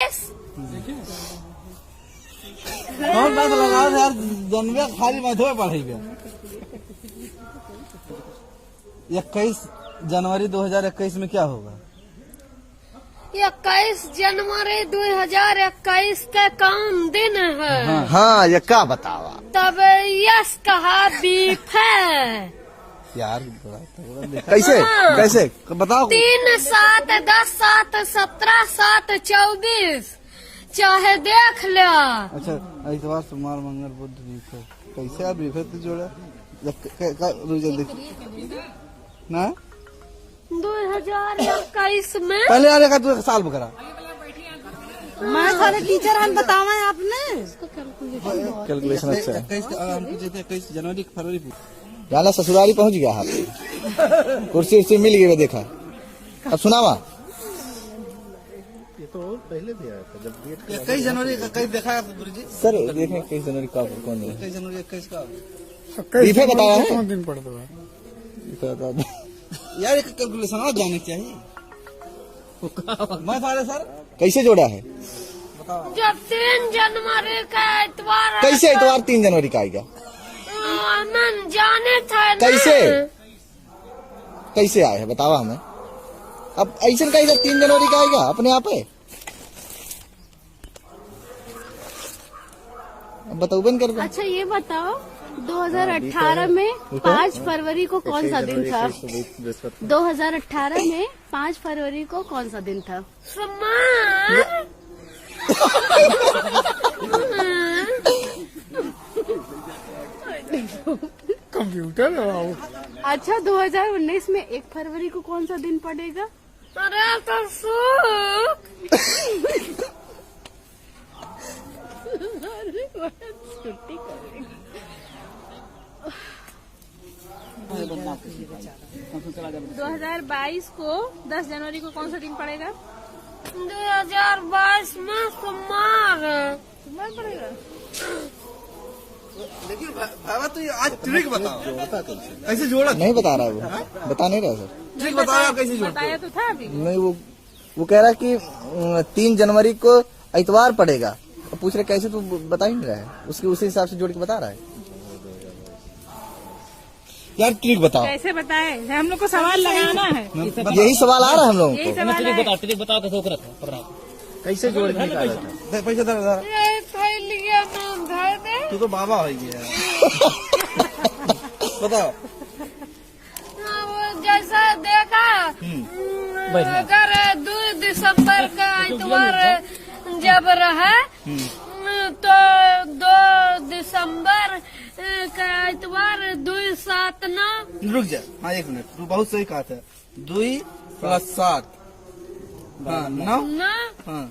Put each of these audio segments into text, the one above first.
कौन बात लगाओ यार, जनवे खाली मधुए पढ़ेगा। 21 जनवरी 2021 में क्या होगा? 21 जनवरी 2021 का कौन दिन है? हाँ ये क्या बतावा? तब यस कहा बीफ है यार कैसे कैसे बताओ। 3, 7, 10, 7, 17, 7, 24 चाहे देख लो। अच्छा, इतवार सोमवार मंगल बुध बीफर, कैसे आप बीफर तो जोड़ा ना 2021 में पहले आने का तू साल बकरा मैं सारे टीचर हम बतावा आपने कैलकुलेशन अच्छा है। 21 जनवरी फरवरी जाना ससुराली पहुंच गया आप, कुर्सी उर्सी मिल गई देखा। अब सुनावा। ये तो पहले भी आया था जब 21 जनवरी का कहीं देखा है गुरुजी? सर देखें 21 जनवरी का कौन है? 21 जनवरी 21 का बीफे बताया है। कौन दिन पड़ता है? यार एक कैलकुलेशन और जाने चाहिए। मैं सारे सर कैसे जोड़ा है? जब 3 जनवरी का इतवार कैसे इतवार 3 जनवरी का आएगा? मन जाने था ना। कैसे कैसे आए है बतावा हमें। अब ऐसा कैसे 3 जनवरी का आएगा अपने आप है? अब बताओ बन कर। अच्छा ये बताओ 2018 में 5 फरवरी को कौन सा दिन था? 2018 में 5 फरवरी को कौन सा दिन था? सम्मान कंप्यूटर अच्छा 2019 में 1 फरवरी को कौन सा दिन पड़ेगा? अरे तो सुख छुट्टी करेगा। 2022 को 10 जनवरी को कौन सा दिन पड़ेगा? 2022 में सोमवार पड़ेगा। लेकिन भावा तो आज ट्रिक बताओ, कैसे जोड़ा? नहीं बता रहा वो, बता नहीं रहा सर। ट्रिक बताओ कैसे जोड़ते? बताया तो था अभी। नहीं वो कह रहा कि 3 जनवरी को इतवार पड़ेगा। पूछ रहे कैसे, तू बता ही नहीं रहा है। उसके उसी हिसाब से जोड़ के बता रहा है। यार ट्रिक बताओ। कैसे बताए? हम लोग को सवाल लगाना है। यही सवाल आ रहा है हम लोगों यही को। सवाल है। कैसे जोड़ के निकाला था? पैसा दर ये थैलिया में धर दे। तू तो बाबा हो गया। बताओ। हाँ, वो जैसा देखा अगर 2 दिसंबर का इतवार जब रहा तो 2 दिसंबर का इतवार 2, 7, 9 रुक जा। हाँ 1 मिनट, तू बहुत सही कहा था। 2 + 7 हाँ 9 हाँ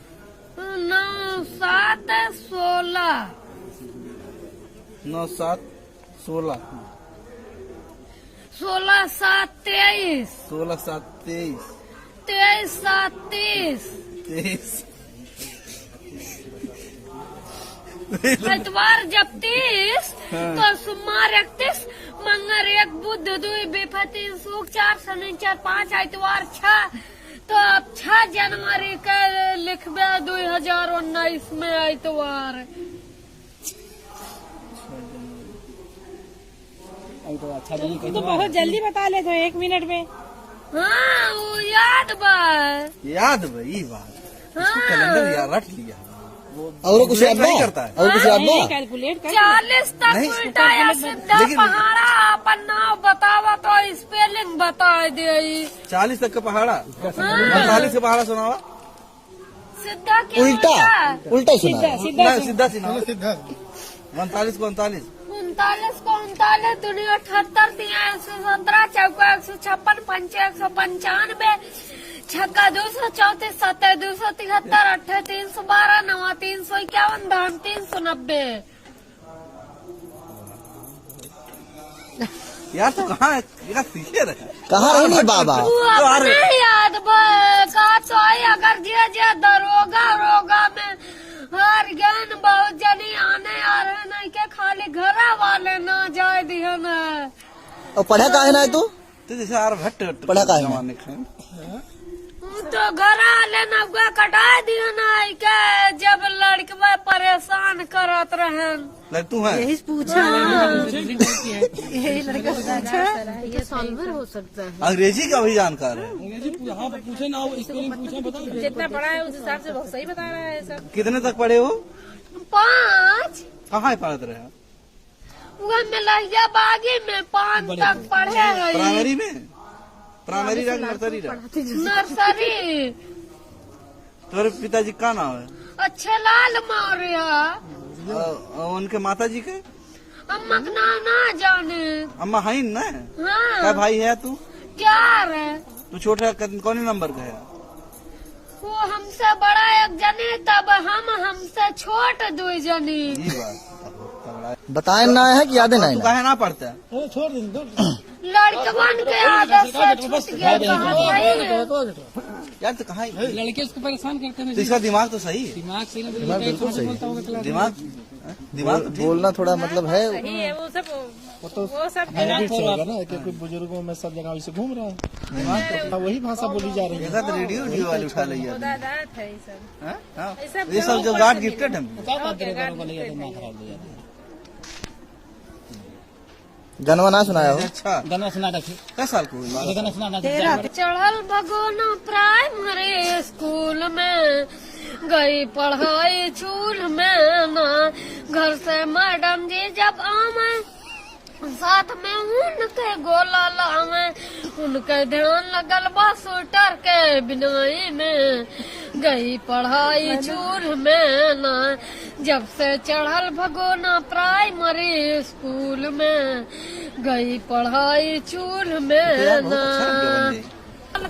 9, 7, 16 9, 7, 16 16, 7, 23 16, 7, 23 23, 7, 30 23 इतवार जब 30 तो सोमवार 31 मंगल 1 बुध 2 बीफा 3 सुख 4 शनिचर 5 इतवार 6 तो अब 6 जनवरी का लिखबे 2019 में इतवार। तो बहुत जल्दी बता ले तो 1 मिनट में। हाँ वो याद बा। याद भाई बात, इसको कैलेंडर यार रट लिया। और कुछ याद नहीं नहीं करता है। और कुछ याद नहीं। कैलकुलेट कर 40 तक नहीं, उल्टा या सीधा पहाड़ा अपन नाम बतावा तो स्पेलिंग बता दे। 40 तक का पहाड़ा, 45 का पहाड़ा सुनावा। सीधा के उल्टा उल्टा सुना है। नहीं, सीधा सुनावा। 39 को 39 39 को 39 दुनिया 78 117 चौका 156 पंचे 195 छक्का 234 7 273 8 312 9 351 धाम 390। यार तू कहाँ है? यार सीखे रहे कहाँ रहे नहीं बाबा? तू अपने याद का तो अगर जे दरोगा में हर ज्ञान बहुत जनी आने आ रहे नहीं के खाली घरा वाले ना जाए दिया ना। और पढ़ा काहे ना है तू? तो जैसे यार भट्ट पढ़ा काहे ना? जमाने के तो घर लेना हुआ कटा दिया ना के जब लड़कवा परेशान करत रहन। तू है यही पूछा यही लड़का पूछा ये सॉल्वर हो सकता है। अंग्रेजी का भी जानकार है। जितना पढ़ा है उस हिसाब से बहुत सही बता रहा है सब। कितने तक पढ़े हो? 5 कहाँ पढ़ते रहे? वह मिलैया बागी में 5 तक पढ़े रही। प्राइमरी में? प्राइमरी रख नर्सरी रख? नर्सरी। तुम्हारे पिताजी का नाम है? अच्छे लाल मौर्य। उनके माता जी के? अम्मा का नाम ना जाने। अम्मा है ना? हाँ। क्या भाई है तू? क्या रे? तू छोटा कौन नंबर का है? वो हमसे बड़ा एक जने तब हम हमसे छोट 2 जनी। ये बात बताए ना है कि यादें नहीं तू ना? काहे ना पढ़ता है? लड़कवन के आदत से छूट गया कहाँ गई? यार तो कहाँ लड़के उसको परेशान करते हैं। तो इसका दिमाग तो सही है। दिमाग सही नहीं दिमाग बिल्कुल सही है। दिमाग तो ठीक। बोलना थोड़ा मतलब है। सही है वो सब ना कि कोई बुजुर्गों में सब जगह वैसे घूम रहा है, वही भाषा बोली जा रही है। देखा तो रेडियो वाले उठा लिया। दादात है ये सब। हाँ? हाँ। ये सब जो गॉड गिफ्टेड है। गनवा ना सुनाया हो? अच्छा गाना सुना रखे, क्या साल को हुई? गाना सुना चढ़ल भगोना प्राइमरी स्कूल में गई पढ़ाई चूल में ना। घर से मैडम जी जब आवे साथ में उनके गोला लावे। उनके ध्यान लगल बा स्वेटर के बिनाई में गई पढ़ाई चूल में ना। जब से चढ़ल भगोना प्राइमरी स्कूल में गई पढ़ाई चूल में ना।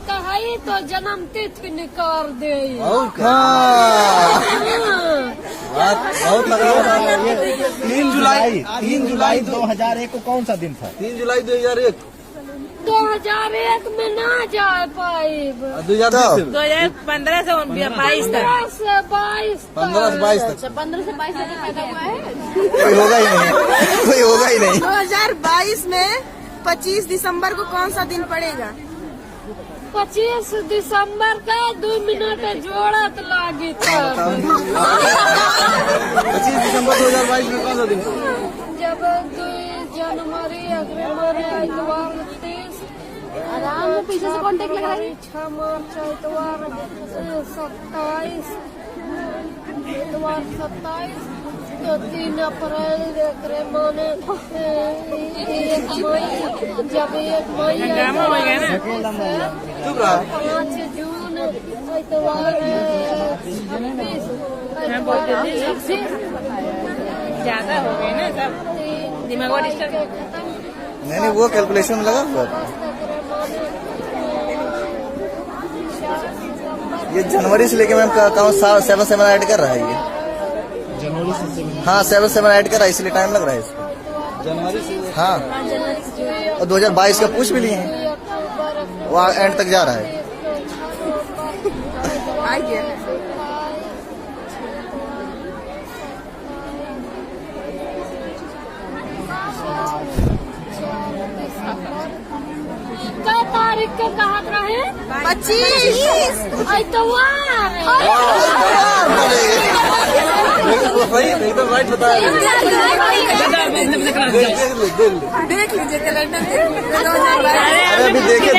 कही तो जन्म तिथि निकाल दे। और क्या? बहुत लगा। 3 जुलाई 2001 को कौन सा दिन था? 3 जुलाई 2001 2001 में ना जा पाई। 2015 से 22 तक। 15 से 22 तक 15 से 22 तक पैदा हुआ है। कोई होगा ही नहीं, कोई होगा ही नहीं। 2022 में 25 दिसंबर को कौन सा दिन पड़ेगा? 25 दिसंबर का 2 मिनट जोड़त लागी था। 25 दिसंबर 2022 में कौन सा दिन? जब 2 जनवरी अग्रवार इतवार 30 आराम से पीछे से कॉन्टेक्ट लगा रही। 6 मार्च इतवार 27 इतवार 27 तो 3 अप्रैल एकरे माने 1 मई। जब 1 मई चुप रहा। 5 जून इतवार 26 ज्यादा हो गए ना सब, दिमाग डिस्टर्ब। नहीं वो कैलकुलेशन लगा हुआ था। ये जनवरी से लेके मैम कहाँ 7 ऐड कर रहा है ये? जनवरी से हाँ 7 ऐड कर रहा है, इसलिए टाइम लग रहा है इसको। जनवरी से हाँ और 2022 का पूछ भी लिए हैं, वो एंड तक जा रहा है। क्या तारीख के कहा रहे? 25 इतवार। एकदम राइट बताया। देख लीजिए कैलेंडर। अरे अभी देखे